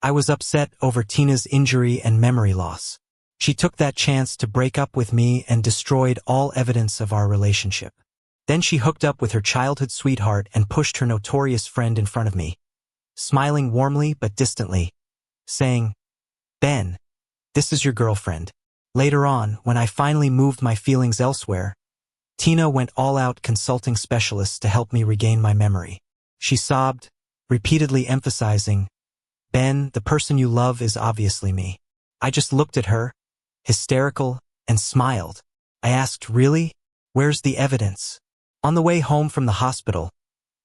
I was upset over Tina's injury and memory loss. She took that chance to break up with me and destroyed all evidence of our relationship. Then she hooked up with her childhood sweetheart and pushed her notorious friend in front of me, smiling warmly but distantly, saying, "Ben, this is your girlfriend." Later on, when I finally moved my feelings elsewhere, Tina went all out consulting specialists to help me regain my memory. She sobbed, repeatedly emphasizing, "Ben, the person you love is obviously me." I just looked at her, hysterical, and smiled. I asked, "Really? Where's the evidence?" On the way home from the hospital,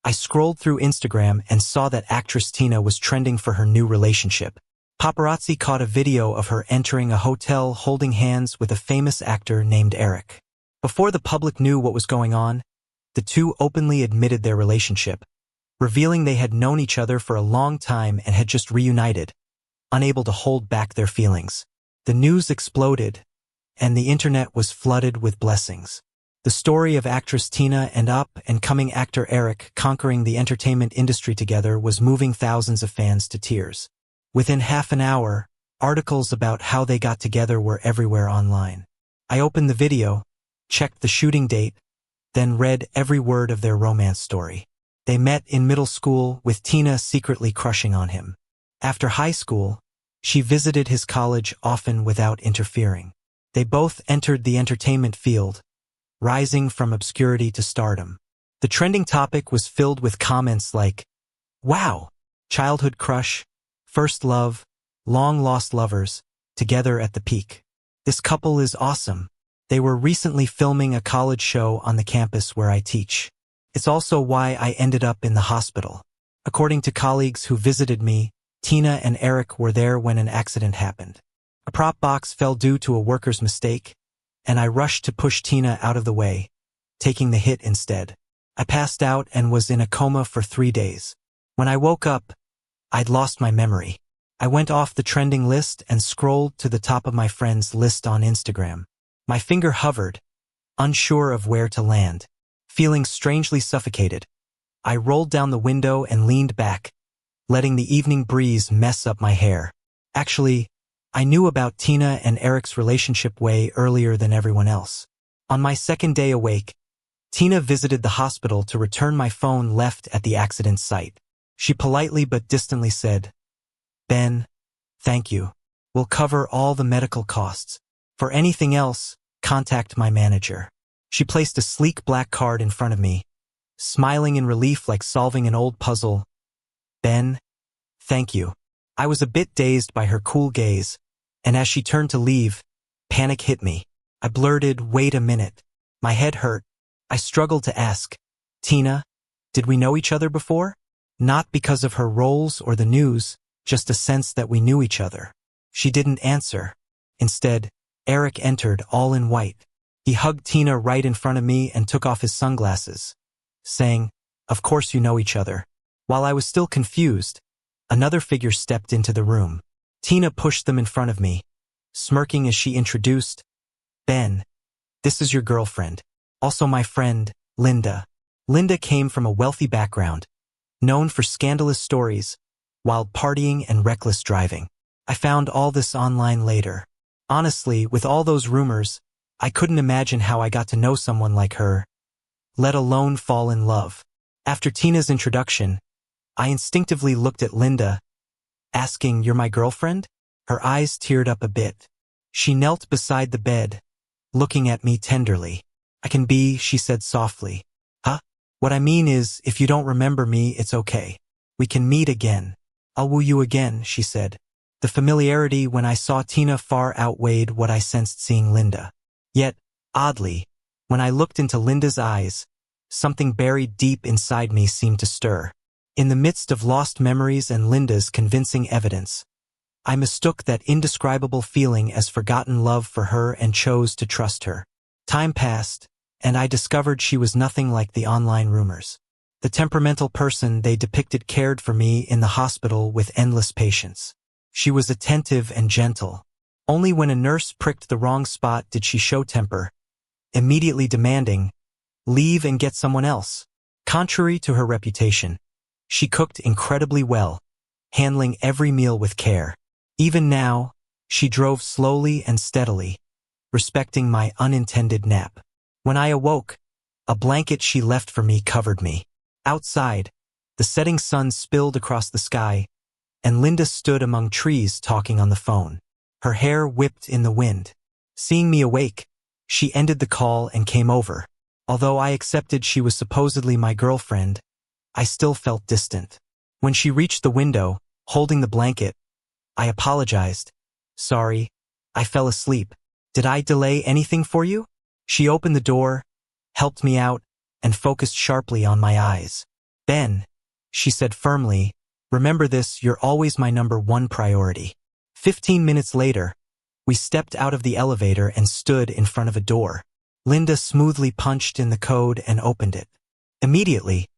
I scrolled through Instagram and saw that actress Tina was trending for her new relationship. Paparazzi caught a video of her entering a hotel holding hands with a famous actor named Eric. Before the public knew what was going on, the two openly admitted their relationship, revealing they had known each other for a long time and had just reunited, unable to hold back their feelings. The news exploded, and the internet was flooded with blessings. The story of actress Tina and up-and-coming actor Eric conquering the entertainment industry together was moving thousands of fans to tears. Within half an hour, articles about how they got together were everywhere online. I opened the video, checked the shooting date, then read every word of their romance story. They met in middle school, with Tina secretly crushing on him. After high school, she visited his college often without interfering. They both entered the entertainment field, rising from obscurity to stardom. The trending topic was filled with comments like, "Wow, childhood crush, first love, long-lost lovers, together at the peak. This couple is awesome. They were recently filming a college show on the campus where I teach. It's also why I ended up in the hospital." According to colleagues who visited me, Tina and Eric were there when an accident happened. A prop box fell due to a worker's mistake, and I rushed to push Tina out of the way, taking the hit instead. I passed out and was in a coma for 3 days. When I woke up, I'd lost my memory. I went off the trending list and scrolled to the top of my friends' list on Instagram. My finger hovered, unsure of where to land. Feeling strangely suffocated, I rolled down the window and leaned back, letting the evening breeze mess up my hair. Actually, I knew about Tina and Eric's relationship way earlier than everyone else. On my second day awake, Tina visited the hospital to return my phone left at the accident site. She politely but distantly said, "Ben, thank you. We'll cover all the medical costs. For anything else, contact my manager." She placed a sleek black card in front of me, smiling in relief like solving an old puzzle. "Ben, thank you." I was a bit dazed by her cool gaze, and as she turned to leave, panic hit me. I blurted, "Wait a minute." My head hurt. I struggled to ask, "Tina, did we know each other before?" Not because of her roles or the news, just a sense that we knew each other. She didn't answer. Instead, Eric entered, all in white. He hugged Tina right in front of me and took off his sunglasses, saying, "Of course you know each other." While I was still confused, another figure stepped into the room. Tina pushed them in front of me, smirking as she introduced, "Ben, this is your girlfriend. Also my friend, Linda." Linda came from a wealthy background, known for scandalous stories, wild partying and reckless driving. I found all this online later. Honestly, with all those rumors, I couldn't imagine how I got to know someone like her, let alone fall in love. After Tina's introduction, I instinctively looked at Linda, asking, "You're my girlfriend?" Her eyes teared up a bit. She knelt beside the bed, looking at me tenderly. "I can be," she said softly. "Huh? What I mean is, if you don't remember me, it's okay. We can meet again. I'll woo you again," she said. The familiarity when I saw Tina far outweighed what I sensed seeing Linda. Yet, oddly, when I looked into Linda's eyes, something buried deep inside me seemed to stir. In the midst of lost memories and Linda's convincing evidence, I mistook that indescribable feeling as forgotten love for her and chose to trust her. Time passed, and I discovered she was nothing like the online rumors. The temperamental person they depicted cared for me in the hospital with endless patience. She was attentive and gentle. Only when a nurse pricked the wrong spot did she show temper, immediately demanding, "Leave and get someone else." Contrary to her reputation, she cooked incredibly well, handling every meal with care. Even now, she drove slowly and steadily, respecting my unintended nap. When I awoke, a blanket she left for me covered me. Outside, the setting sun spilled across the sky, and Linda stood among trees talking on the phone. Her hair whipped in the wind. Seeing me awake, she ended the call and came over. Although I accepted she was supposedly my girlfriend, I still felt distant. When she reached the window, holding the blanket, I apologized. Sorry, I fell asleep. Did I delay anything for you? She opened the door, helped me out, and focused sharply on my eyes. Ben, she said firmly, remember this, you're always my #1 priority. 15 minutes later, we stepped out of the elevator and stood in front of a door. Linda smoothly punched in the code and opened it. Immediately,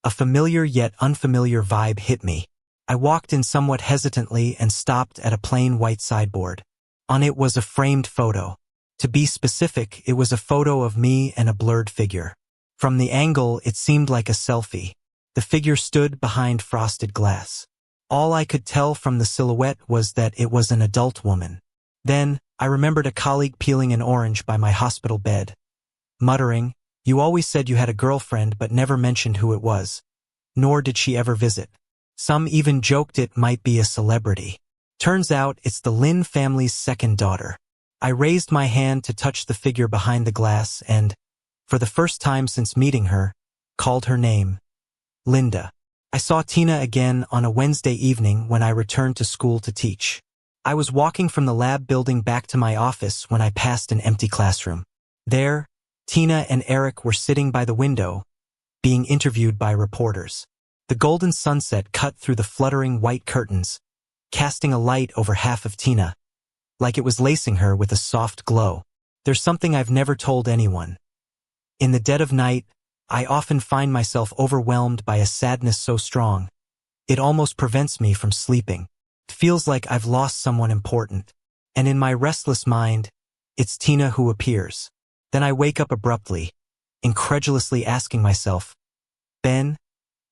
a familiar yet unfamiliar vibe hit me. I walked in somewhat hesitantly and stopped at a plain white sideboard. On it was a framed photo. To be specific, it was a photo of me and a blurred figure. From the angle, it seemed like a selfie. The figure stood behind frosted glass. All I could tell from the silhouette was that it was an adult woman. Then, I remembered a colleague peeling an orange by my hospital bed, muttering, "You always said you had a girlfriend but never mentioned who it was. Nor did she ever visit." Some even joked it might be a celebrity. Turns out it's the Lin family's second daughter. I raised my hand to touch the figure behind the glass and, for the first time since meeting her, called her name, Linda. I saw Tina again on a Wednesday evening when I returned to school to teach. I was walking from the lab building back to my office when I passed an empty classroom. There, Tina and Eric were sitting by the window, being interviewed by reporters. The golden sunset cut through the fluttering white curtains, casting a light over half of Tina, like it was lacing her with a soft glow. There's something I've never told anyone. In the dead of night, I often find myself overwhelmed by a sadness so strong, it almost prevents me from sleeping. It feels like I've lost someone important, and in my restless mind, it's Tina who appears. Then I wake up abruptly, incredulously asking myself, Ben,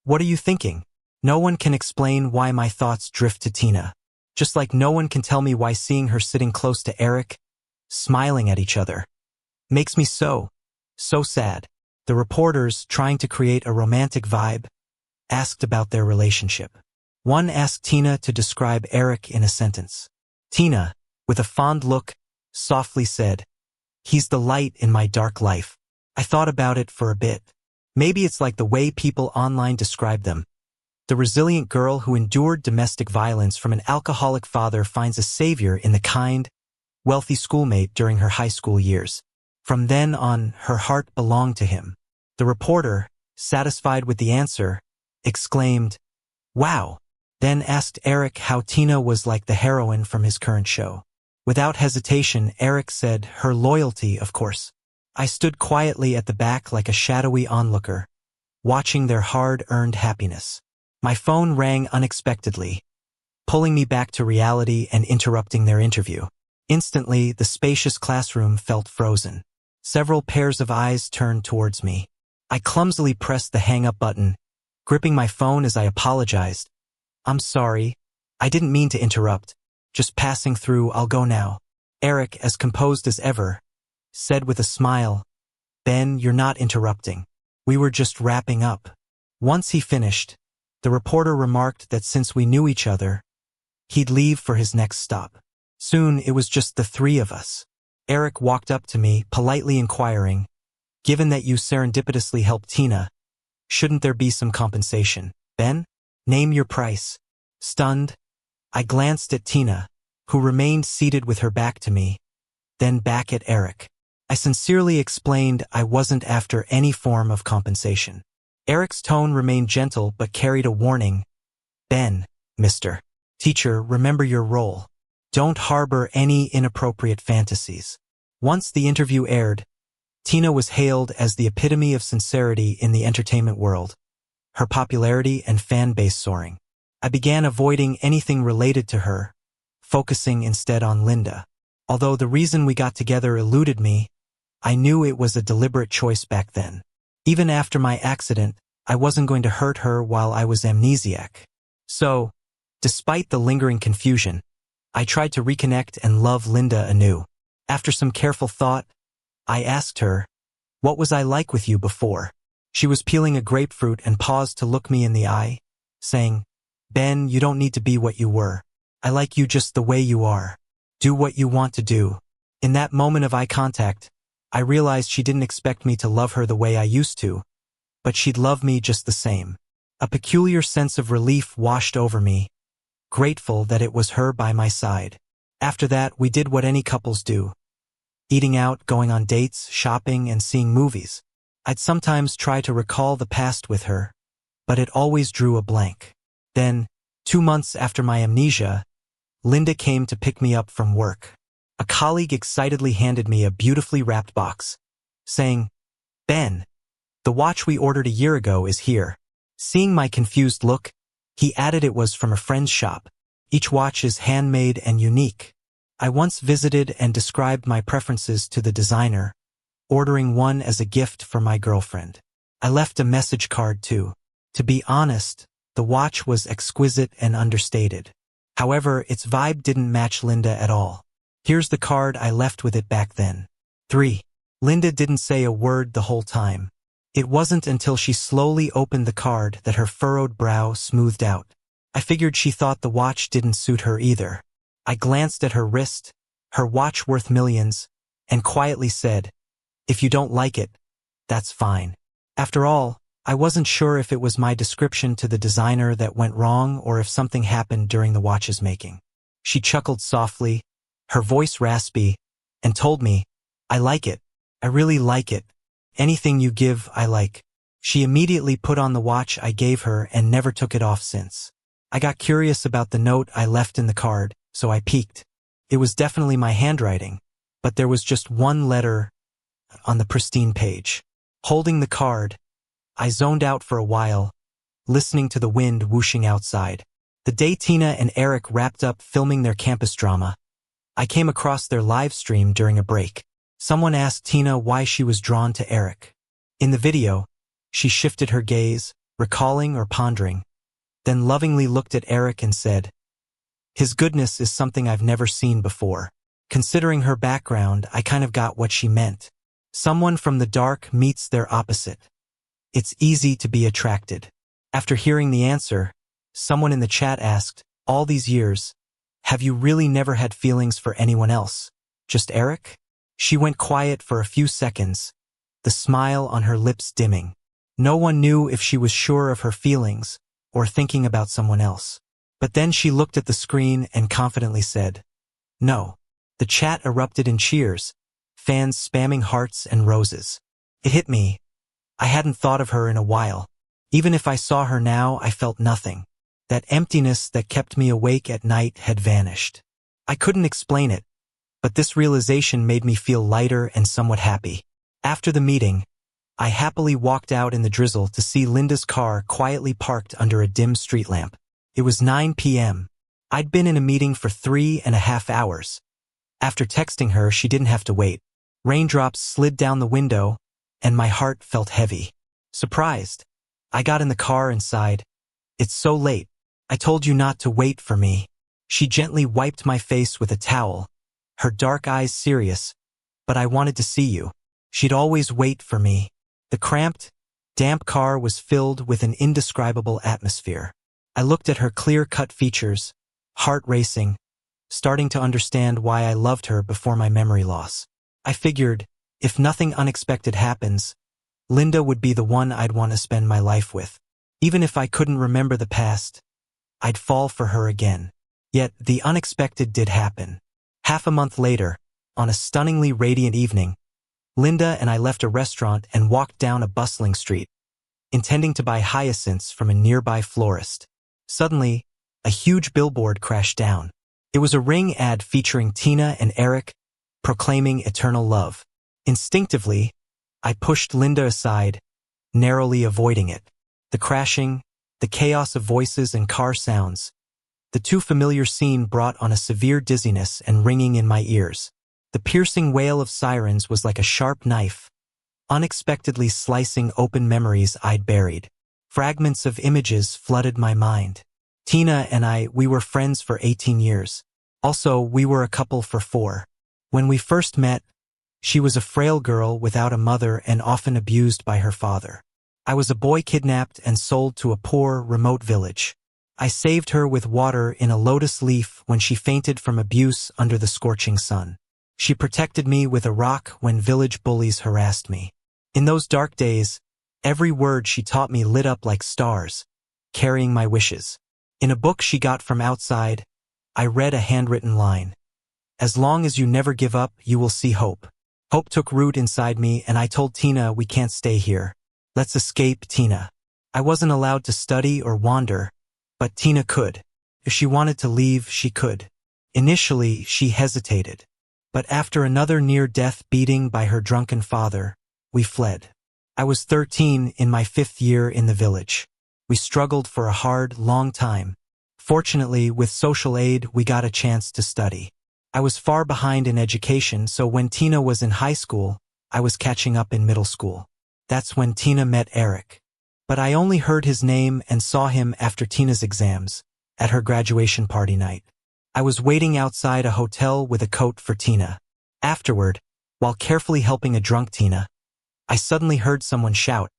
what are you thinking? No one can explain why my thoughts drift to Tina. Just like no one can tell me why seeing her sitting close to Eric, smiling at each other, makes me so sad. The reporters, trying to create a romantic vibe, asked about their relationship. One asked Tina to describe Eric in a sentence. Tina, with a fond look, softly said, "He's the light in my dark life." I thought about it for a bit. Maybe it's like the way people online describe them. The resilient girl who endured domestic violence from an alcoholic father finds a savior in the kind, wealthy schoolmate during her high school years. From then on, her heart belonged to him. The reporter, satisfied with the answer, exclaimed, "Wow," then asked Eric how Tina was like the heroine from his current show. Without hesitation, Eric said, "Her loyalty, of course." I stood quietly at the back like a shadowy onlooker, watching their hard-earned happiness. My phone rang unexpectedly, pulling me back to reality and interrupting their interview. Instantly, the spacious classroom felt frozen. Several pairs of eyes turned towards me. I clumsily pressed the hang-up button, gripping my phone as I apologized. "I'm sorry. I didn't mean to interrupt. Just passing through, I'll go now." Eric, as composed as ever, said with a smile, "Ben, you're not interrupting. We were just wrapping up." Once he finished, the reporter remarked that since we knew each other, he'd leave for his next stop. Soon it was just the three of us. Eric walked up to me, politely inquiring, "Given that you serendipitously helped Tina, shouldn't there be some compensation? Ben, name your price." Stunned, I glanced at Tina, who remained seated with her back to me, then back at Eric. I sincerely explained I wasn't after any form of compensation. Eric's tone remained gentle but carried a warning. "Ben, Mr. Teacher, remember your role. Don't harbor any inappropriate fantasies." Once the interview aired, Tina was hailed as the epitome of sincerity in the entertainment world, her popularity and fan base soaring. I began avoiding anything related to her, focusing instead on Linda. Although the reason we got together eluded me, I knew it was a deliberate choice back then. Even after my accident, I wasn't going to hurt her while I was amnesiac. So, Despite the lingering confusion, I tried to reconnect and love Linda anew. After some careful thought, I asked her, "What was I like with you before?" She was peeling a grapefruit and paused to look me in the eye, saying, "Ben, you don't need to be what you were. I like you just the way you are. Do what you want to do." In that moment of eye contact, I realized she didn't expect me to love her the way I used to, but she'd love me just the same. A peculiar sense of relief washed over me, grateful that it was her by my side. After that, we did what any couples do. Eating out, going on dates, shopping, and seeing movies. I'd sometimes try to recall the past with her, but it always drew a blank. Then, 2 months after my amnesia, Linda came to pick me up from work. A colleague excitedly handed me a beautifully wrapped box, saying, "Ben, the watch we ordered a year ago is here." Seeing my confused look, he added it was from a friend's shop. Each watch is handmade and unique. I once visited and described my preferences to the designer, ordering one as a gift for my girlfriend. I left a message card too. To be honest, the watch was exquisite and understated. However, its vibe didn't match Linda at all. Here's the card I left with it back then. 3. Linda didn't say a word the whole time. It wasn't until she slowly opened the card that her furrowed brow smoothed out. I figured she thought the watch didn't suit her either. I glanced at her wrist, her watch worth millions, and quietly said, "If you don't like it, that's fine." After all, I wasn't sure if it was my description to the designer that went wrong or if something happened during the watch's making. She chuckled softly, her voice raspy, and told me, "I like it. I really like it. Anything you give, I like." She immediately put on the watch I gave her and never took it off since. I got curious about the note I left in the card, so I peeked. It was definitely my handwriting, but there was just one letter on the pristine page. Holding the card, I zoned out for a while, listening to the wind whooshing outside. The day Tina and Eric wrapped up filming their campus drama, I came across their live stream during a break. Someone asked Tina why she was drawn to Eric. In the video, she shifted her gaze, recalling or pondering, then lovingly looked at Eric and said, "His goodness is something I've never seen before." Considering her background, I kind of got what she meant. Someone from the dark meets their opposite. It's easy to be attracted. After hearing the answer, someone in the chat asked, "All these years, have you really never had feelings for anyone else? Just Eric?" She went quiet for a few seconds, the smile on her lips dimming. No one knew if she was sure of her feelings or thinking about someone else. But then she looked at the screen and confidently said, "No." The chat erupted in cheers, fans spamming hearts and roses. It hit me. I hadn't thought of her in a while. Even if I saw her now, I felt nothing. That emptiness that kept me awake at night had vanished. I couldn't explain it, but this realization made me feel lighter and somewhat happy. After the meeting, I happily walked out in the drizzle to see Linda's car quietly parked under a dim street lamp. It was 9 p.m. I'd been in a meeting for 3.5 hours. After texting her, she didn't have to wait. Raindrops slid down the window, and my heart felt heavy. Surprised, I got in the car and sighed, "It's so late. I told you not to wait for me." She gently wiped my face with a towel, her dark eyes serious, "But I wanted to see you." She'd always wait for me. The cramped, damp car was filled with an indescribable atmosphere. I looked at her clear-cut features, heart racing, starting to understand why I loved her before my memory loss. I figured, if nothing unexpected happens, Linda would be the one I'd want to spend my life with. Even if I couldn't remember the past, I'd fall for her again. Yet the unexpected did happen. Half a month later, on a stunningly radiant evening, Linda and I left a restaurant and walked down a bustling street, intending to buy hyacinths from a nearby florist. Suddenly, a huge billboard crashed down. It was a Ring ad featuring Tina and Eric, proclaiming eternal love. Instinctively, I pushed Linda aside, narrowly avoiding it. The crashing, the chaos of voices and car sounds, the too familiar scene brought on a severe dizziness and ringing in my ears. The piercing wail of sirens was like a sharp knife, unexpectedly slicing open memories I'd buried. Fragments of images flooded my mind. Tina and we were friends for 18 years. Also, we were a couple for 4. When we first met, she was a frail girl without a mother and often abused by her father. I was a boy kidnapped and sold to a poor, remote village. I saved her with water in a lotus leaf when she fainted from abuse under the scorching sun. She protected me with a rock when village bullies harassed me. In those dark days, every word she taught me lit up like stars, carrying my wishes. In a book she got from outside, I read a handwritten line. As long as you never give up, you will see hope. Hope took root inside me, and I told Tina, we can't stay here. Let's escape, Tina. I wasn't allowed to study or wander, but Tina could. If she wanted to leave, she could. Initially, she hesitated. But after another near-death beating by her drunken father, we fled. I was 13 in my 5th year in the village. We struggled for a hard, long time. Fortunately, with social aid, we got a chance to study. I was far behind in education, so when Tina was in high school, I was catching up in middle school. That's when Tina met Eric. But I only heard his name and saw him after Tina's exams, at her graduation party night. I was waiting outside a hotel with a coat for Tina. Afterward, while carefully helping a drunk Tina, I suddenly heard someone shout,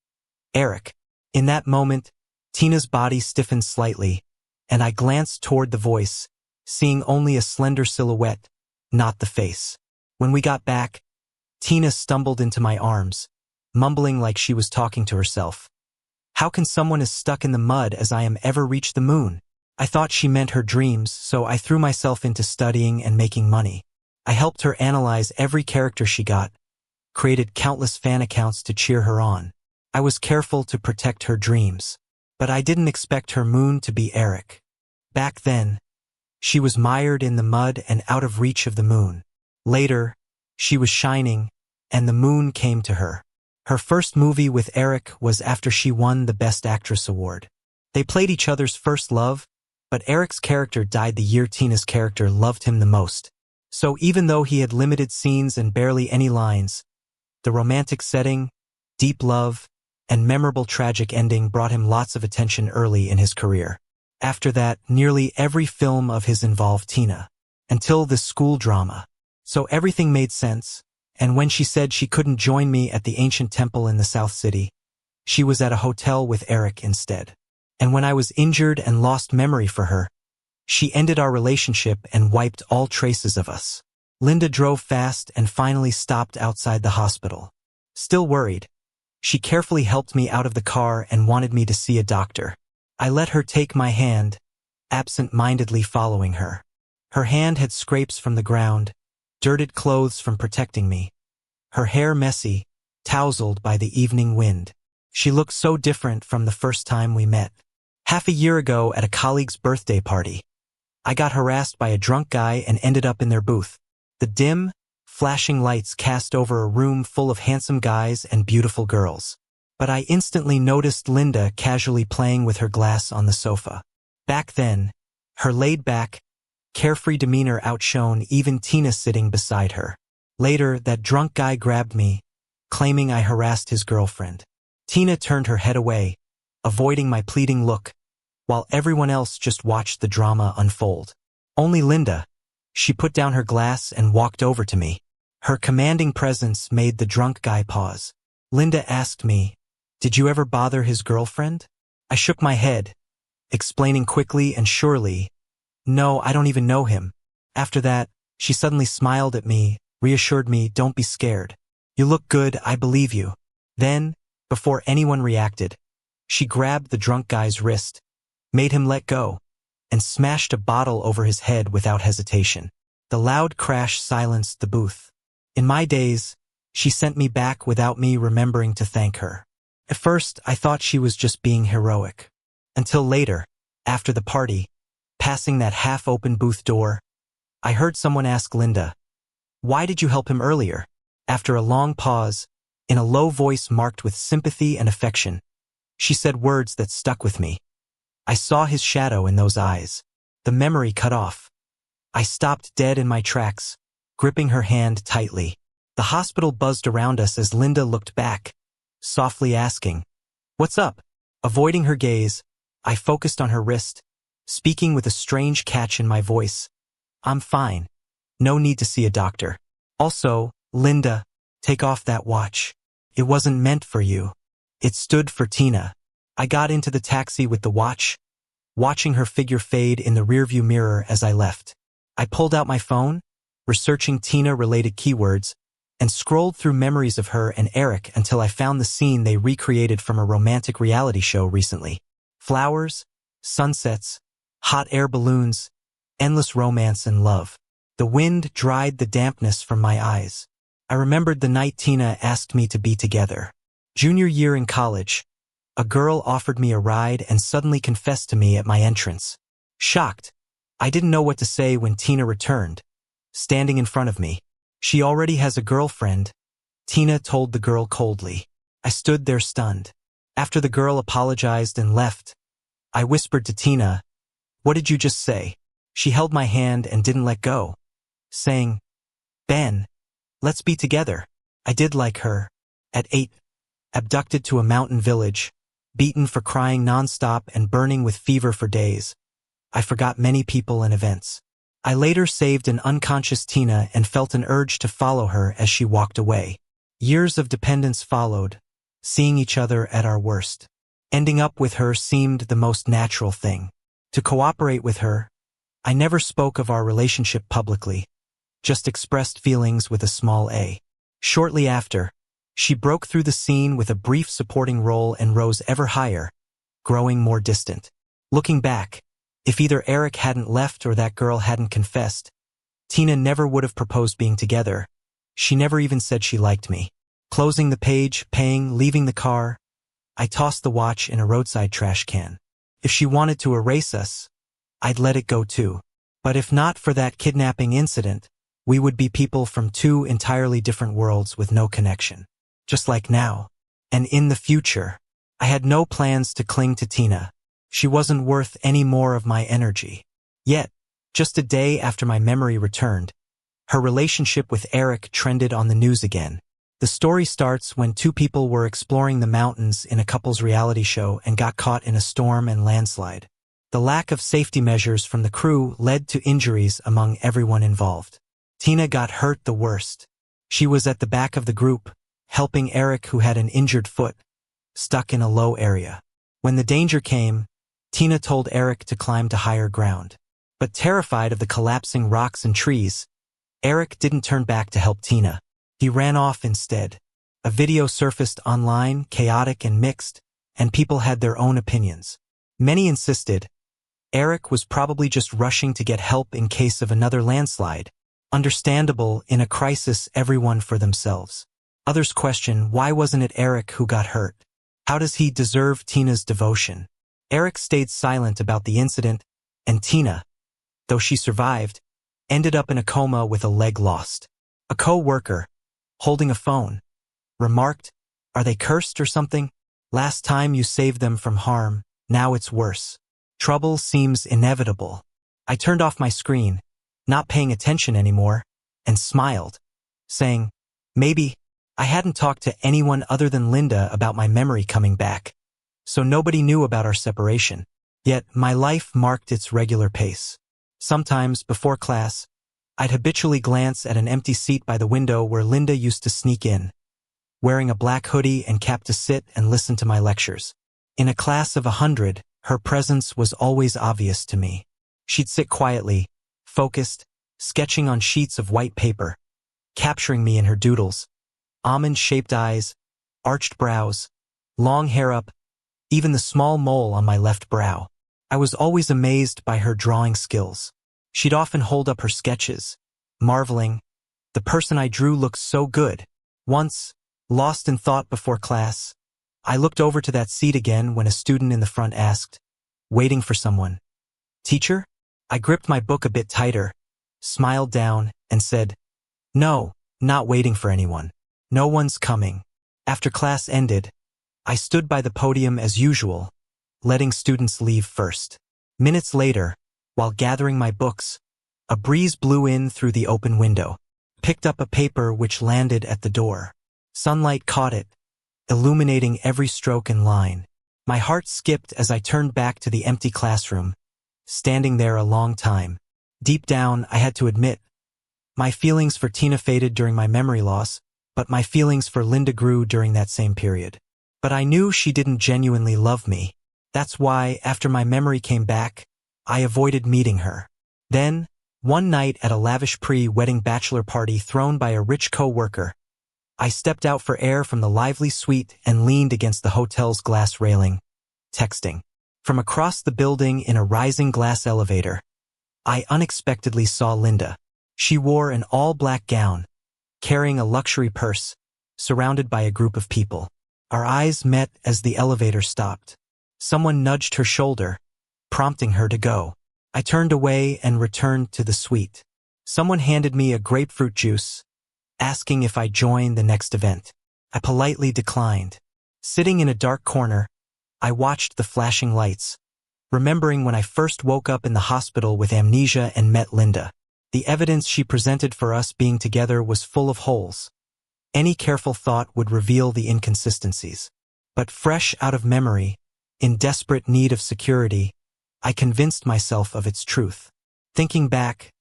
"Eric." In that moment, Tina's body stiffened slightly, and I glanced toward the voice, seeing only a slender silhouette, not the face. When we got back, Tina stumbled into my arms, mumbling like she was talking to herself. How can someone as stuck in the mud as I am ever reach the moon? I thought she meant her dreams, so I threw myself into studying and making money. I helped her analyze every character she got, created countless fan accounts to cheer her on. I was careful to protect her dreams. But I didn't expect her moon to be Eric. Back then, she was mired in the mud and out of reach of the moon. Later, she was shining, and the moon came to her. Her first movie with Eric was after she won the Best Actress award. They played each other's first love, but Eric's character died the year Tina's character loved him the most. So even though he had limited scenes and barely any lines, the romantic setting, deep love, and memorable tragic ending brought him lots of attention early in his career. After that, nearly every film of his involved Tina, until the school drama. So everything made sense, and when she said she couldn't join me at the ancient temple in the South City, she was at a hotel with Eric instead. And when I was injured and lost memory for her, she ended our relationship and wiped all traces of us. Linda drove fast and finally stopped outside the hospital. Still worried, she carefully helped me out of the car and wanted me to see a doctor. I let her take my hand, absent-mindedly following her. Her hand had scrapes from the ground, dirted clothes from protecting me. Her hair messy, tousled by the evening wind. She looked so different from the first time we met. Half a year ago at a colleague's birthday party, I got harassed by a drunk guy and ended up in their booth. The dim, flashing lights cast over a room full of handsome guys and beautiful girls. But I instantly noticed Linda casually playing with her glass on the sofa. Back then, her laid-back, carefree demeanor outshone even Tina sitting beside her. Later, that drunk guy grabbed me, claiming I harassed his girlfriend. Tina turned her head away, avoiding my pleading look, while everyone else just watched the drama unfold. Only Linda, she put down her glass and walked over to me. Her commanding presence made the drunk guy pause. Linda asked me, "Did you ever bother his girlfriend?" I shook my head, explaining quickly and surely, "No, I don't even know him." After that, she suddenly smiled at me, reassured me, "Don't be scared. You look good, I believe you." Then, before anyone reacted, she grabbed the drunk guy's wrist, made him let go, and smashed a bottle over his head without hesitation. The loud crash silenced the booth. In my days, she sent me back without me remembering to thank her. At first, I thought she was just being heroic. Until later, after the party, passing that half-open booth door, I heard someone ask Linda, "Why did you help him earlier?" After a long pause, in a low voice marked with sympathy and affection, she said words that stuck with me. I saw his shadow in those eyes. The memory cut off. I stopped dead in my tracks, gripping her hand tightly. The hospital buzzed around us as Linda looked back, softly asking, "What's up?" Avoiding her gaze, I focused on her wrist, speaking with a strange catch in my voice. I'm fine. No need to see a doctor. Also, Linda, take off that watch. It wasn't meant for you. It stood for Tina. I got into the taxi with the watch, watching her figure fade in the rearview mirror as I left. I pulled out my phone, researching Tina-related keywords, and scrolled through memories of her and Eric until I found the scene they recreated from a romantic reality show recently. Flowers, sunsets, hot air balloons, endless romance and love. The wind dried the dampness from my eyes. I remembered the night Tina asked me to be together. Junior year in college, a girl offered me a ride and suddenly confessed to me at my entrance. Shocked, I didn't know what to say when Tina returned, standing in front of me. She already has a girlfriend, Tina told the girl coldly. I stood there stunned. After the girl apologized and left, I whispered to Tina, "What did you just say?" She held my hand and didn't let go, saying, "Ben, let's be together." I did like her. At 8, abducted to a mountain village, beaten for crying nonstop and burning with fever for days, I forgot many people and events. I later saved an unconscious Tina and felt an urge to follow her as she walked away. Years of dependence followed, seeing each other at our worst. Ending up with her seemed the most natural thing. To cooperate with her, I never spoke of our relationship publicly, just expressed feelings with a small a. Shortly after, she broke through the scene with a brief supporting role and rose ever higher, growing more distant. Looking back, if either Eric hadn't left or that girl hadn't confessed, Tina never would have proposed being together. She never even said she liked me. Closing the page, paying, leaving the car, I tossed the watch in a roadside trash can. If she wanted to erase us, I'd let it go too. But if not for that kidnapping incident, we would be people from two entirely different worlds with no connection. Just like now. And in the future, I had no plans to cling to Tina. She wasn't worth any more of my energy. Yet, just a day after my memory returned, her relationship with Eric trended on the news again. The story starts when two people were exploring the mountains in a couple's reality show and got caught in a storm and landslide. The lack of safety measures from the crew led to injuries among everyone involved. Tina got hurt the worst. She was at the back of the group, helping Eric, who had an injured foot, stuck in a low area. When the danger came, Tina told Eric to climb to higher ground. But terrified of the collapsing rocks and trees, Eric didn't turn back to help Tina. He ran off instead. A video surfaced online, chaotic and mixed, and people had their own opinions. Many insisted Eric was probably just rushing to get help in case of another landslide. Understandable, in a crisis, everyone for themselves. Others question, why wasn't it Eric who got hurt? How does he deserve Tina's devotion? Eric stayed silent about the incident, and Tina, though she survived, ended up in a coma with a leg lost. A co-worker, holding a phone, remarked, "Are they cursed or something? Last time you saved them from harm, now it's worse. Trouble seems inevitable." I turned off my screen, not paying attention anymore, and smiled, saying, maybe. I hadn't talked to anyone other than Linda about my memory coming back, so nobody knew about our separation. Yet my life marked its regular pace. Sometimes, before class, I'd habitually glance at an empty seat by the window where Linda used to sneak in, wearing a black hoodie and cap to sit and listen to my lectures. In a class of 100, her presence was always obvious to me. She'd sit quietly, focused, sketching on sheets of white paper, capturing me in her doodles. Almond-shaped eyes, arched brows, long hair up, even the small mole on my left brow. I was always amazed by her drawing skills. She'd often hold up her sketches, marveling, the person I drew looks so good. Once, lost in thought before class, I looked over to that seat again when a student in the front asked, "Waiting for someone?" "Teacher?" I gripped my book a bit tighter, smiled down, and said, "No, not waiting for anyone. No one's coming." After class ended, I stood by the podium as usual, letting students leave first. Minutes later, while gathering my books, a breeze blew in through the open window, picked up a paper which landed at the door. Sunlight caught it, illuminating every stroke and line. My heart skipped as I turned back to the empty classroom, standing there a long time. Deep down, I had to admit, my feelings for Tina faded during my memory loss, but my feelings for Linda grew during that same period. But I knew she didn't genuinely love me. That's why, after my memory came back, I avoided meeting her. Then, one night at a lavish pre-wedding bachelor party thrown by a rich co-worker, I stepped out for air from the lively suite and leaned against the hotel's glass railing, texting. From across the building in a rising glass elevator, I unexpectedly saw Linda. She wore an all-black gown, carrying a luxury purse, surrounded by a group of people. Our eyes met as the elevator stopped. Someone nudged her shoulder, prompting her to go. I turned away and returned to the suite. Someone handed me a grapefruit juice, asking if I'd join the next event. I politely declined. Sitting in a dark corner, I watched the flashing lights, remembering when I first woke up in the hospital with amnesia and met Linda. The evidence she presented for us being together was full of holes. Any careful thought would reveal the inconsistencies. But fresh out of memory, in desperate need of security, I convinced myself of its truth. Thinking back,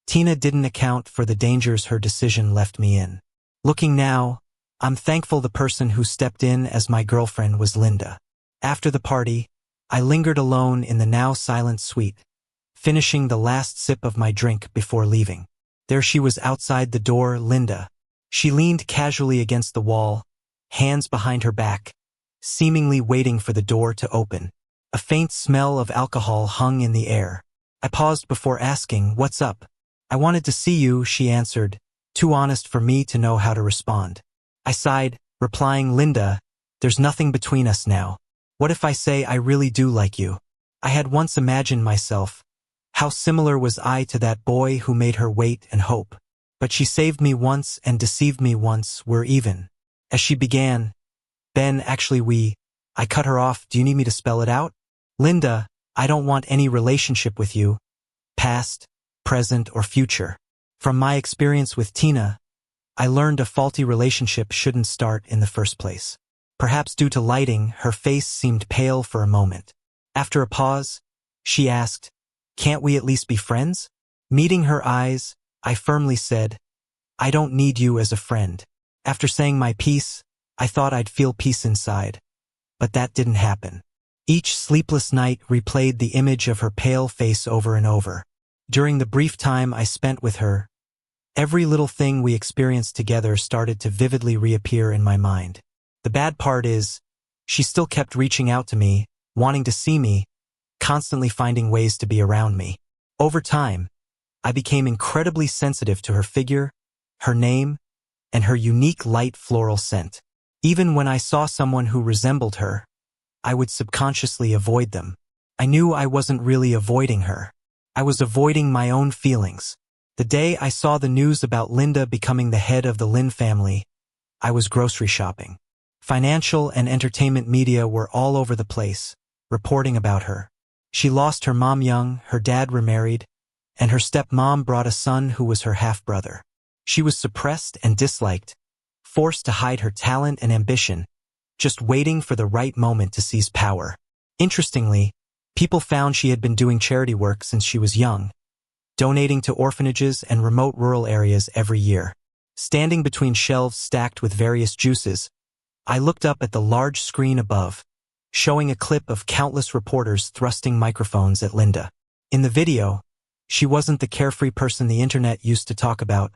Tina didn't account for the dangers her decision left me in. Looking now, I'm thankful the person who stepped in as my girlfriend was Linda. After the party, I lingered alone in the now silent suite, finishing the last sip of my drink before leaving. There she was outside the door, Linda. She leaned casually against the wall, hands behind her back, seemingly waiting for the door to open. A faint smell of alcohol hung in the air. I paused before asking, "What's up?" "I wanted to see you," she answered, too honest for me to know how to respond. I sighed, replying, "Linda, there's nothing between us now. What if I say I really do like you?" I had once imagined myself. How similar was I to that boy who made her wait and hope? But she saved me once and deceived me once. We're even. As she began, "Ben, actually I cut her off. "Do you need me to spell it out?" "Linda, I don't want any relationship with you, past, present, or future. From my experience with Tina, I learned a faulty relationship shouldn't start in the first place." Perhaps due to lighting, her face seemed pale for a moment. After a pause, she asked, "Can't we at least be friends?" Meeting her eyes, I firmly said, "I don't need you as a friend." After saying my piece, I thought I'd feel peace inside. But that didn't happen. Each sleepless night replayed the image of her pale face over and over. During the brief time I spent with her, every little thing we experienced together started to vividly reappear in my mind. The bad part is, she still kept reaching out to me, wanting to see me, constantly finding ways to be around me. Over time, I became incredibly sensitive to her figure, her name, and her unique light floral scent. Even when I saw someone who resembled her, I would subconsciously avoid them. I knew I wasn't really avoiding her. I was avoiding my own feelings. The day I saw the news about Linda becoming the head of the Lin family, I was grocery shopping. Financial and entertainment media were all over the place, reporting about her. She lost her mom young, her dad remarried, and her stepmom brought a son who was her half-brother. She was suppressed and disliked, forced to hide her talent and ambition, just waiting for the right moment to seize power. Interestingly, people found she had been doing charity work since she was young, donating to orphanages and remote rural areas every year. Standing between shelves stacked with various juices, I looked up at the large screen above, showing a clip of countless reporters thrusting microphones at Linda. In the video, she wasn't the carefree person the internet used to talk about,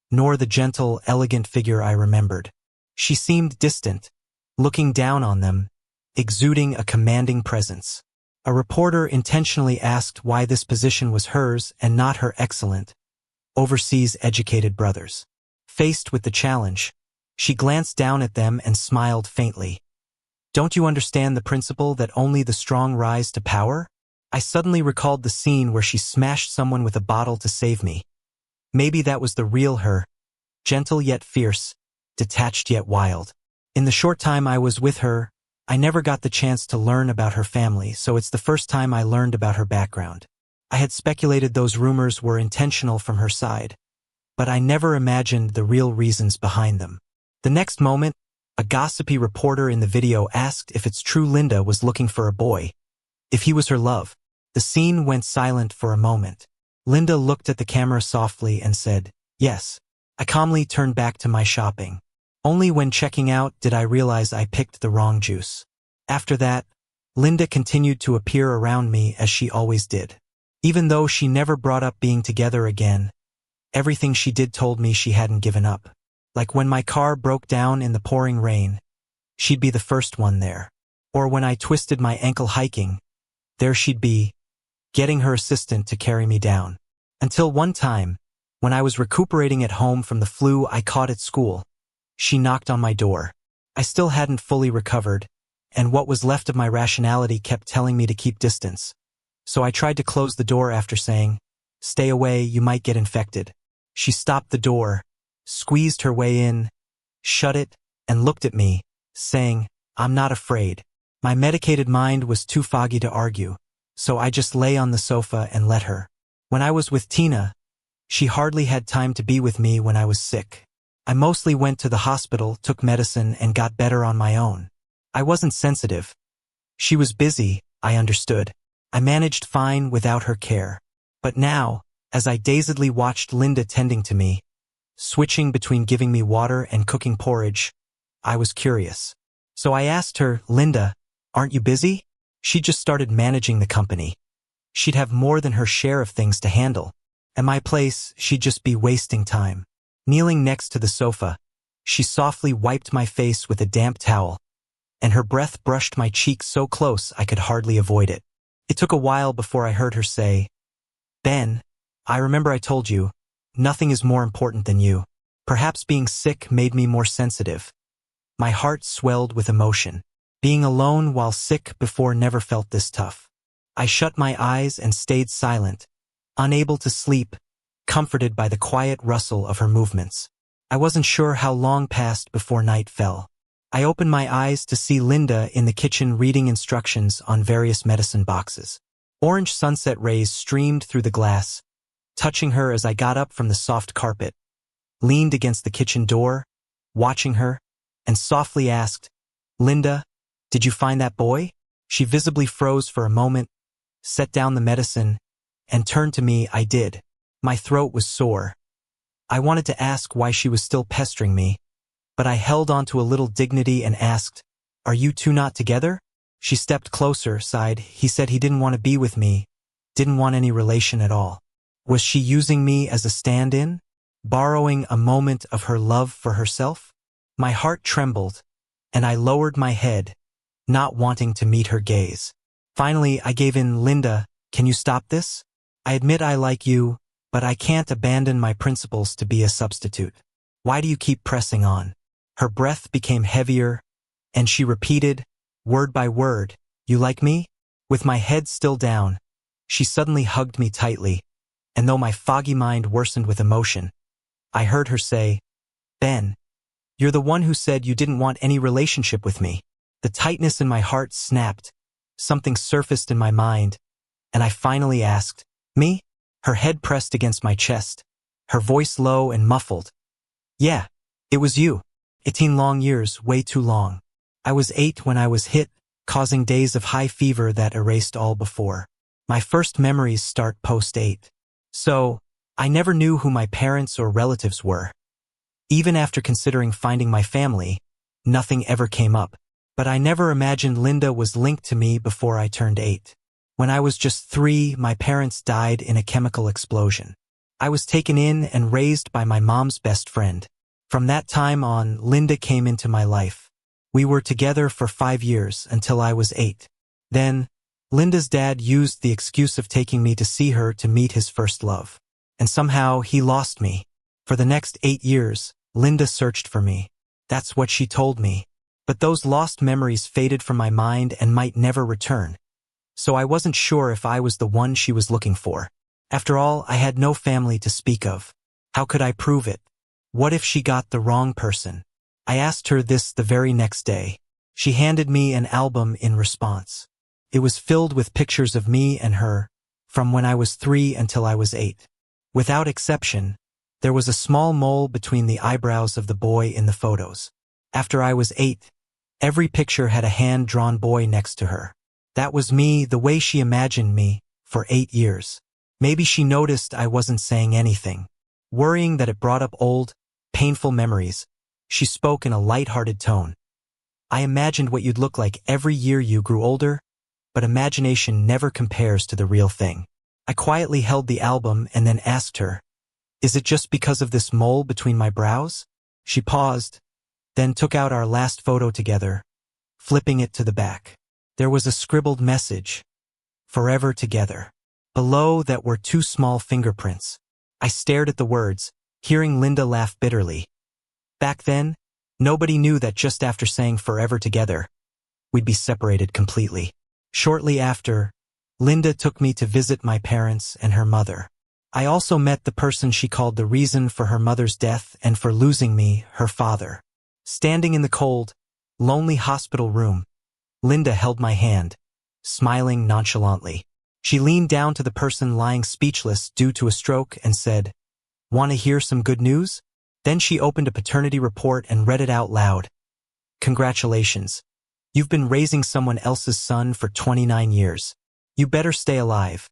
nor the gentle, elegant figure I remembered. She seemed distant, looking down on them, exuding a commanding presence. A reporter intentionally asked why this position was hers and not her excellent, overseas educated brother's. Faced with the challenge, she glanced down at them and smiled faintly. "Don't you understand the principle that only the strong rise to power?" I suddenly recalled the scene where she smashed someone with a bottle to save me. Maybe that was the real her, gentle yet fierce, detached yet wild. In the short time I was with her, I never got the chance to learn about her family, so it's the first time I learned about her background. I had speculated those rumors were intentional from her side, but I never imagined the real reasons behind them. The next moment, a gossipy reporter in the video asked if it's true Linda was looking for a boy, if he was her love. The scene went silent for a moment. Linda looked at the camera softly and said, "Yes." I calmly turned back to my shopping. Only when checking out did I realize I picked the wrong juice. After that, Linda continued to appear around me as she always did. Even though she never brought up being together again, everything she did told me she hadn't given up. Like when my car broke down in the pouring rain, she'd be the first one there. Or when I twisted my ankle hiking, there she'd be, getting her assistant to carry me down. Until one time, when I was recuperating at home from the flu I caught at school, she knocked on my door. I still hadn't fully recovered, and what was left of my rationality kept telling me to keep distance. So I tried to close the door after saying, "Stay away, you might get infected." She stopped the door, squeezed her way in, shut it, and looked at me, saying, "I'm not afraid." My medicated mind was too foggy to argue, so I just lay on the sofa and let her. When I was with Tina, she hardly had time to be with me when I was sick. I mostly went to the hospital, took medicine, and got better on my own. I wasn't sensitive. She was busy, I understood. I managed fine without her care. But now, as I dazedly watched Linda tending to me, switching between giving me water and cooking porridge, I was curious. So I asked her, "Linda, aren't you busy?" She just started managing the company. She'd have more than her share of things to handle. At my place, she'd just be wasting time. Kneeling next to the sofa, she softly wiped my face with a damp towel, and her breath brushed my cheek so close I could hardly avoid it. It took a while before I heard her say, "Ben, I remember I told you, nothing is more important than you." Perhaps being sick made me more sensitive. My heart swelled with emotion. Being alone while sick before never felt this tough. I shut my eyes and stayed silent, unable to sleep, comforted by the quiet rustle of her movements. I wasn't sure how long passed before night fell. I opened my eyes to see Linda in the kitchen reading instructions on various medicine boxes. Orange sunset rays streamed through the glass, touching her as I got up from the soft carpet, leaned against the kitchen door, watching her, and softly asked, "Linda, did you find that boy?" She visibly froze for a moment, set down the medicine, and turned to me. I did. My throat was sore. I wanted to ask why she was still pestering me, but I held on to a little dignity and asked, "Are you two not together?" She stepped closer, sighed. "He said he didn't want to be with me, didn't want any relation at all." Was she using me as a stand-in? Borrowing a moment of her love for herself? My heart trembled, and I lowered my head, not wanting to meet her gaze. Finally, I gave in. "Linda, can you stop this? I admit I like you, but I can't abandon my principles to be a substitute. Why do you keep pressing on?" Her breath became heavier, and she repeated, word by word, "You like me?" With my head still down, she suddenly hugged me tightly, and though my foggy mind worsened with emotion, I heard her say, "Ben, you're the one who said you didn't want any relationship with me." The tightness in my heart snapped, something surfaced in my mind, and I finally asked, "Me?" Her head pressed against my chest, her voice low and muffled. "Yeah, it was you. 18 long years, way too long. I was 8 when I was hit, causing days of high fever that erased all before. My first memories start post-8. So, I never knew who my parents or relatives were. Even after considering finding my family, nothing ever came up. But I never imagined Linda was linked to me before I turned 8. When I was just 3, my parents died in a chemical explosion. I was taken in and raised by my mom's best friend. From that time on, Linda came into my life. We were together for 5 years until I was 8. Then, Linda's dad used the excuse of taking me to see her to meet his first love. And somehow he lost me. For the next 8 years, Linda searched for me. That's what she told me. But those lost memories faded from my mind and might never return. So I wasn't sure if I was the one she was looking for. After all, I had no family to speak of. How could I prove it? What if she got the wrong person? I asked her this the very next day. She handed me an album in response. It was filled with pictures of me and her, from when I was 3 until I was 8. Without exception, there was a small mole between the eyebrows of the boy in the photos. After I was 8, every picture had a hand-drawn boy next to her. That was me, the way she imagined me, for 8 years. Maybe she noticed I wasn't saying anything. Worrying that it brought up old, painful memories, she spoke in a light-hearted tone. I imagined what you'd look like every year you grew older, but imagination never compares to the real thing. I quietly held the album and then asked her, "Is it just because of this mole between my brows?" She paused, then took out our last photo together, flipping it to the back. There was a scribbled message, "Forever together." Below that were 2 small fingerprints. I stared at the words, hearing Linda laugh bitterly. Back then, nobody knew that just after saying "forever together," we'd be separated completely. Shortly after, Linda took me to visit my parents and her mother. I also met the person she called the reason for her mother's death and for losing me, her father. Standing in the cold, lonely hospital room, Linda held my hand, smiling nonchalantly. She leaned down to the person lying speechless due to a stroke and said, "Want to hear some good news?" Then she opened a paternity report and read it out loud. "Congratulations. You've been raising someone else's son for 29 years. You better stay alive.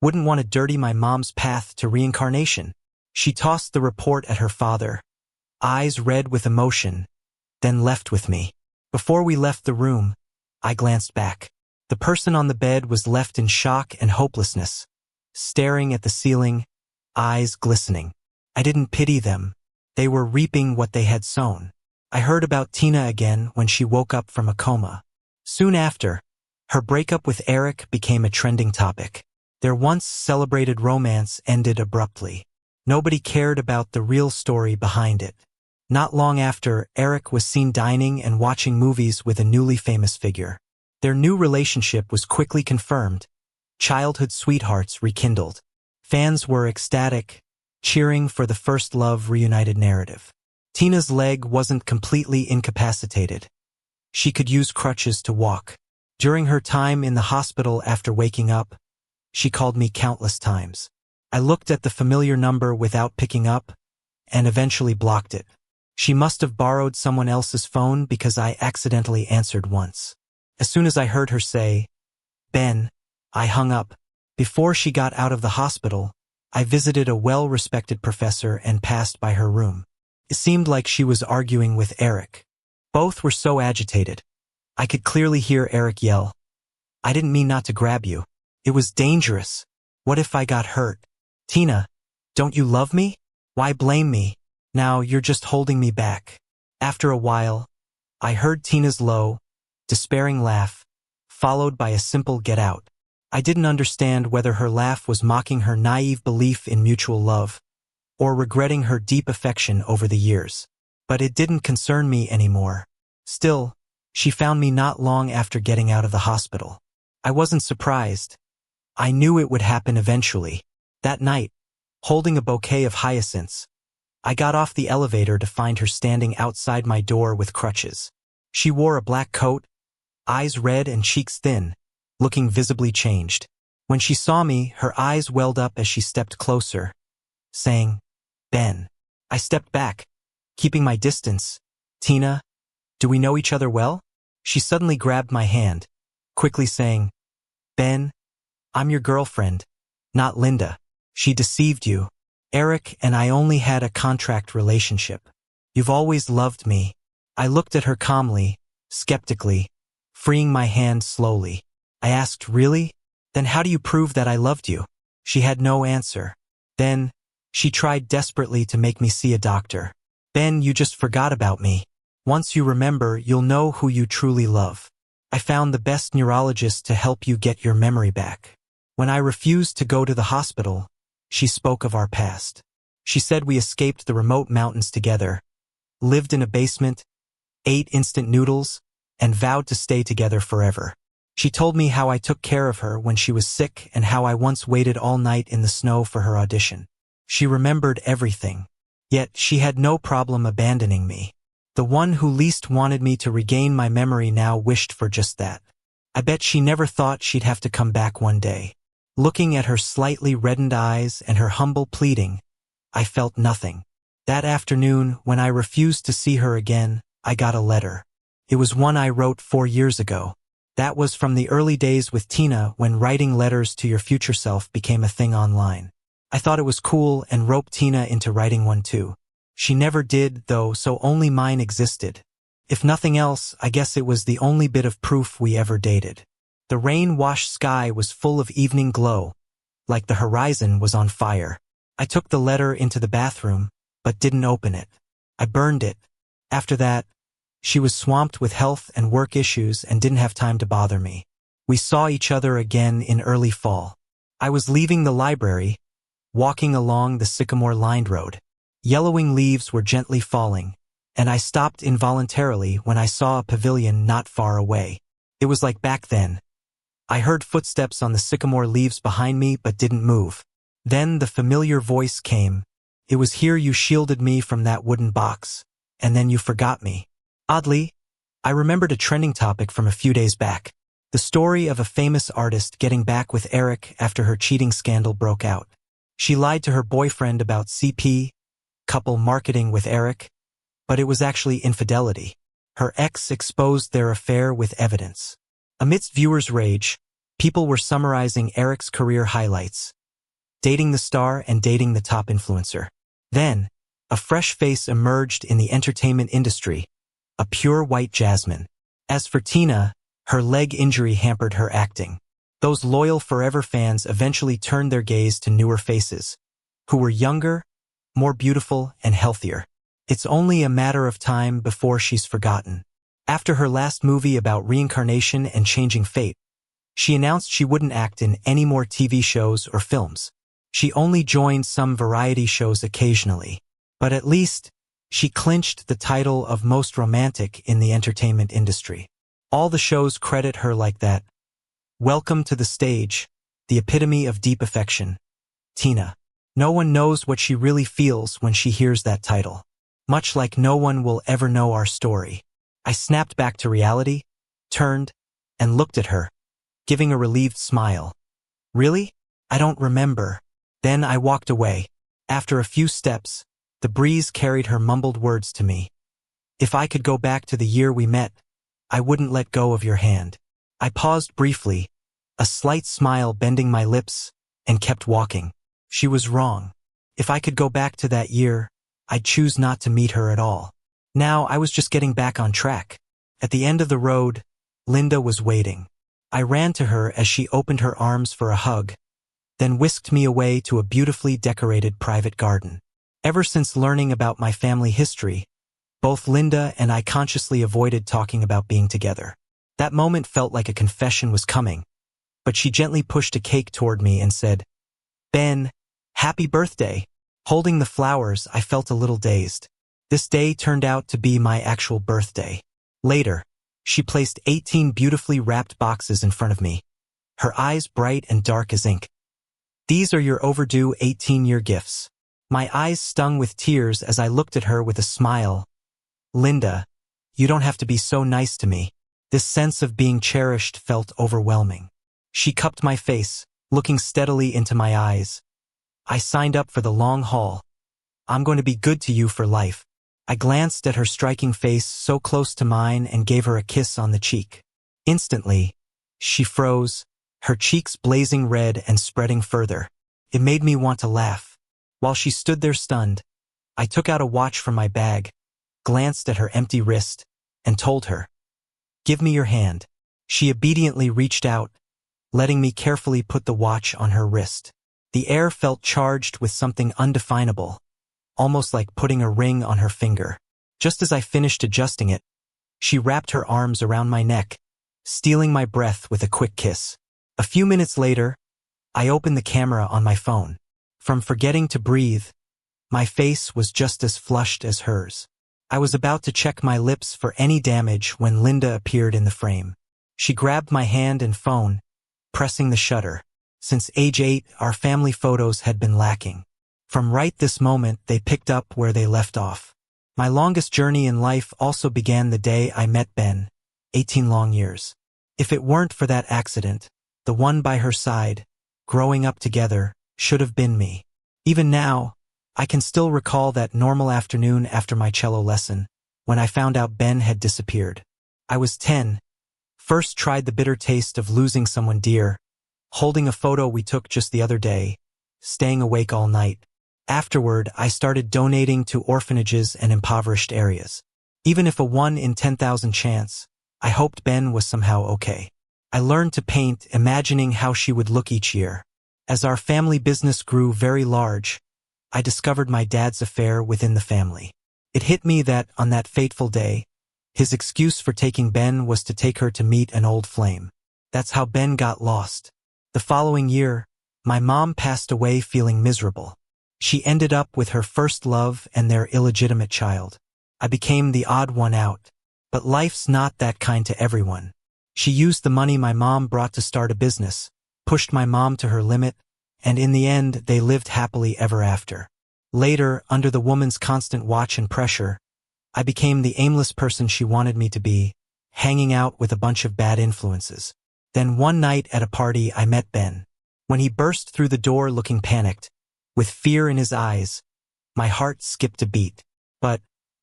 Wouldn't want to dirty my mom's path to reincarnation." She tossed the report at her father, eyes red with emotion, then left with me. Before we left the room, I glanced back. The person on the bed was left in shock and hopelessness, staring at the ceiling, eyes glistening. I didn't pity them. They were reaping what they had sown. I heard about Tina again when she woke up from a coma. Soon after, her breakup with Eric became a trending topic. Their once celebrated romance ended abruptly. Nobody cared about the real story behind it. Not long after, Eric was seen dining and watching movies with a newly famous figure. Their new relationship was quickly confirmed. Childhood sweethearts rekindled. Fans were ecstatic, cheering for the first love reunited narrative. Tina's leg wasn't completely incapacitated. She could use crutches to walk. During her time in the hospital after waking up, she called me countless times. I looked at the familiar number without picking up, and eventually blocked it. She must have borrowed someone else's phone because I accidentally answered once. As soon as I heard her say, "Ben," I hung up. Before she got out of the hospital, I visited a well-respected professor and passed by her room. It seemed like she was arguing with Eric. Both were so agitated. I could clearly hear Eric yell, "I didn't mean not to grab you. It was dangerous. What if I got hurt? Tina, don't you love me? Why blame me? Now you're just holding me back." After a while, I heard Tina's low, despairing laugh, followed by a simple "get out." I didn't understand whether her laugh was mocking her naive belief in mutual love, or regretting her deep affection over the years. But it didn't concern me anymore. Still, she found me not long after getting out of the hospital. I wasn't surprised. I knew it would happen eventually. That night, holding a bouquet of hyacinths, I got off the elevator to find her standing outside my door with crutches. She wore a black coat, eyes red and cheeks thin, looking visibly changed. When she saw me, her eyes welled up as she stepped closer, saying, "Ben." I stepped back, keeping my distance. "Tina, do we know each other well?" She suddenly grabbed my hand, quickly saying, "Ben, I'm your girlfriend, not Linda. She deceived you. Eric and I only had a contract relationship. You've always loved me." I looked at her calmly, skeptically, freeing my hand slowly. I asked, "Really? Then how do you prove that I loved you?" She had no answer. Then, she tried desperately to make me see a doctor. "Ben, you just forgot about me. Once you remember, you'll know who you truly love. I found the best neurologist to help you get your memory back." When I refused to go to the hospital, she spoke of our past. She said we escaped the remote mountains together, lived in a basement, ate instant noodles, and vowed to stay together forever. She told me how I took care of her when she was sick and how I once waited all night in the snow for her audition. She remembered everything. Yet she had no problem abandoning me. The one who least wanted me to regain my memory now wished for just that. I bet she never thought she'd have to come back one day. Looking at her slightly reddened eyes and her humble pleading, I felt nothing. That afternoon, when I refused to see her again, I got a letter. It was one I wrote 4 years ago. That was from the early days with Tina when writing letters to your future self became a thing online. I thought it was cool and roped Tina into writing one too. She never did, though, so only mine existed. If nothing else, I guess it was the only bit of proof we ever dated. The rain-washed sky was full of evening glow, like the horizon was on fire. I took the letter into the bathroom, but didn't open it. I burned it. After that, she was swamped with health and work issues and didn't have time to bother me. We saw each other again in early fall. I was leaving the library, walking along the sycamore-lined road. Yellowing leaves were gently falling, and I stopped involuntarily when I saw a pavilion not far away. It was like back then. I heard footsteps on the sycamore leaves behind me but didn't move. Then the familiar voice came. It was here you shielded me from that wooden box, and then you forgot me. Oddly, I remembered a trending topic from a few days back. The story of a famous artist getting back with Eric after her cheating scandal broke out. She lied to her boyfriend about CP, couple marketing with Eric, but it was actually infidelity. Her ex exposed their affair with evidence. Amidst viewers' rage, people were summarizing Eric's career highlights, dating the star and dating the top influencer. Then, a fresh face emerged in the entertainment industry, a pure white jasmine. As for Tina, her leg injury hampered her acting. Those loyal Forever fans eventually turned their gaze to newer faces, who were younger, more beautiful, and healthier. It's only a matter of time before she's forgotten. After her last movie about reincarnation and changing fate, she announced she wouldn't act in any more TV shows or films. She only joined some variety shows occasionally, but at least she clinched the title of most romantic in the entertainment industry. All the shows credit her like that. Welcome to the stage, the epitome of deep affection, Tina. No one knows what she really feels when she hears that title. Much like no one will ever know our story. I snapped back to reality, turned, and looked at her, giving a relieved smile. Really? I don't remember. Then I walked away. After a few steps, the breeze carried her mumbled words to me. If I could go back to the year we met, I wouldn't let go of your hand. I paused briefly, a slight smile bending my lips, and kept walking. She was wrong. If I could go back to that year, I'd choose not to meet her at all. Now I was just getting back on track. At the end of the road, Linda was waiting. I ran to her as she opened her arms for a hug, then whisked me away to a beautifully decorated private garden. Ever since learning about my family history, both Linda and I consciously avoided talking about being together. That moment felt like a confession was coming, but she gently pushed a cake toward me and said, "Ben, happy birthday." Holding the flowers, I felt a little dazed. This day turned out to be my actual birthday. Later, she placed 18 beautifully wrapped boxes in front of me, her eyes bright and dark as ink. "These are your overdue 18-year gifts." My eyes stung with tears as I looked at her with a smile. "Linda, you don't have to be so nice to me." This sense of being cherished felt overwhelming. She cupped my face, looking steadily into my eyes. "I signed up for the long haul. I'm going to be good to you for life." I glanced at her striking face so close to mine and gave her a kiss on the cheek. Instantly, she froze, her cheeks blazing red and spreading further. It made me want to laugh. While she stood there stunned, I took out a watch from my bag, glanced at her empty wrist, and told her, "Give me your hand." She obediently reached out, letting me carefully put the watch on her wrist. The air felt charged with something undefinable, almost like putting a ring on her finger. Just as I finished adjusting it, she wrapped her arms around my neck, stealing my breath with a quick kiss. A few minutes later, I opened the camera on my phone. From forgetting to breathe, my face was just as flushed as hers. I was about to check my lips for any damage when Linda appeared in the frame. She grabbed my hand and phone, pressing the shutter. Since age 8, our family photos had been lacking. From right this moment, they picked up where they left off. My longest journey in life also began the day I met Ben, 18 long years. If it weren't for that accident, the one by her side, growing up together, should have been me. Even now, I can still recall that normal afternoon after my cello lesson, when I found out Ben had disappeared. I was 10, First tried the bitter taste of losing someone dear, holding a photo we took just the other day, staying awake all night. Afterward, I started donating to orphanages and impoverished areas. Even if a 1 in 10,000 chance, I hoped Ben was somehow okay. I learned to paint, imagining how she would look each year. As our family business grew very large, I discovered my dad's affair within the family. It hit me that, on that fateful day, his excuse for taking Ben was to take her to meet an old flame. That's how Ben got lost. The following year, my mom passed away feeling miserable. She ended up with her first love and their illegitimate child. I became the odd one out. But life's not that kind to everyone. She used the money my mom brought to start a business, pushed my mom to her limit, and in the end, they lived happily ever after. Later, under the woman's constant watch and pressure, I became the aimless person she wanted me to be, hanging out with a bunch of bad influences. Then one night at a party, I met Ben. When he burst through the door looking panicked, with fear in his eyes, my heart skipped a beat. But,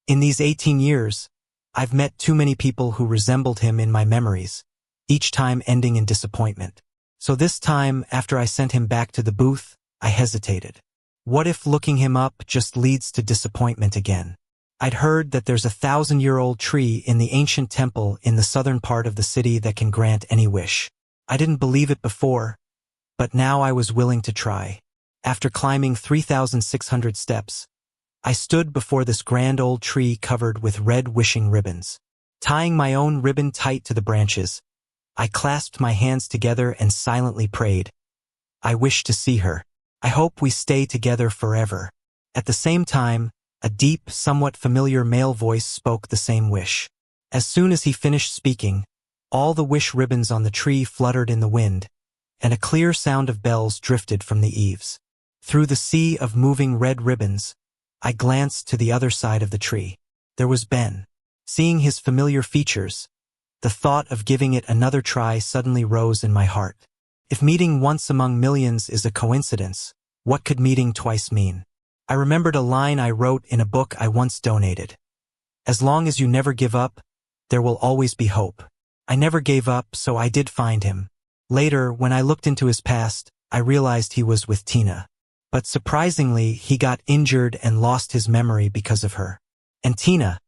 in these 18 years, I've met too many people who resembled him in my memories, each time ending in disappointment. So this time, after I sent him back to the booth, I hesitated. What if looking him up just leads to disappointment again? I'd heard that there's a 1,000-year-old tree in the ancient temple in the southern part of the city that can grant any wish. I didn't believe it before, but now I was willing to try. After climbing 3,600 steps, I stood before this grand old tree covered with red wishing ribbons. Tying my own ribbon tight to the branches, I clasped my hands together and silently prayed. I wish to see her. I hope we stay together forever. At the same time, a deep, somewhat familiar male voice spoke the same wish. As soon as he finished speaking, all the wish ribbons on the tree fluttered in the wind, and a clear sound of bells drifted from the eaves. Through the sea of moving red ribbons, I glanced to the other side of the tree. There was Ben. Seeing his familiar features, the thought of giving it another try suddenly rose in my heart. If meeting once among millions is a coincidence, what could meeting twice mean? I remembered a line I wrote in a book I once donated. As long as you never give up, there will always be hope. I never gave up, so I did find him. Later, when I looked into his past, I realized he was with Tina. But surprisingly, he got injured and lost his memory because of her. And Tina,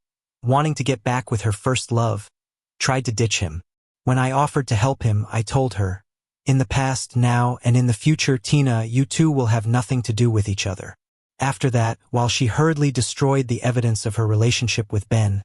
wanting to get back with her first love, tried to ditch him. When I offered to help him, I told her, in the past, now, and in the future, Tina, you two will have nothing to do with each other. After that, while she hurriedly destroyed the evidence of her relationship with Ben,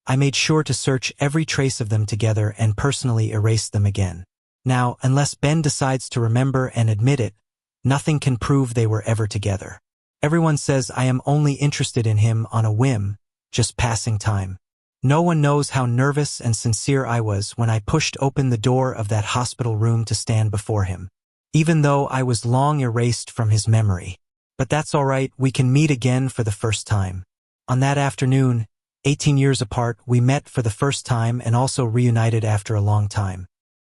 I made sure to search every trace of them together and personally erase them again. Now, unless Ben decides to remember and admit it, nothing can prove they were ever together. Everyone says I am only interested in him on a whim, just passing time. No one knows how nervous and sincere I was when I pushed open the door of that hospital room to stand before him, even though I was long erased from his memory. But that's all right, we can meet again for the first time. On that afternoon, 18 years apart, we met for the first time and also reunited after a long time.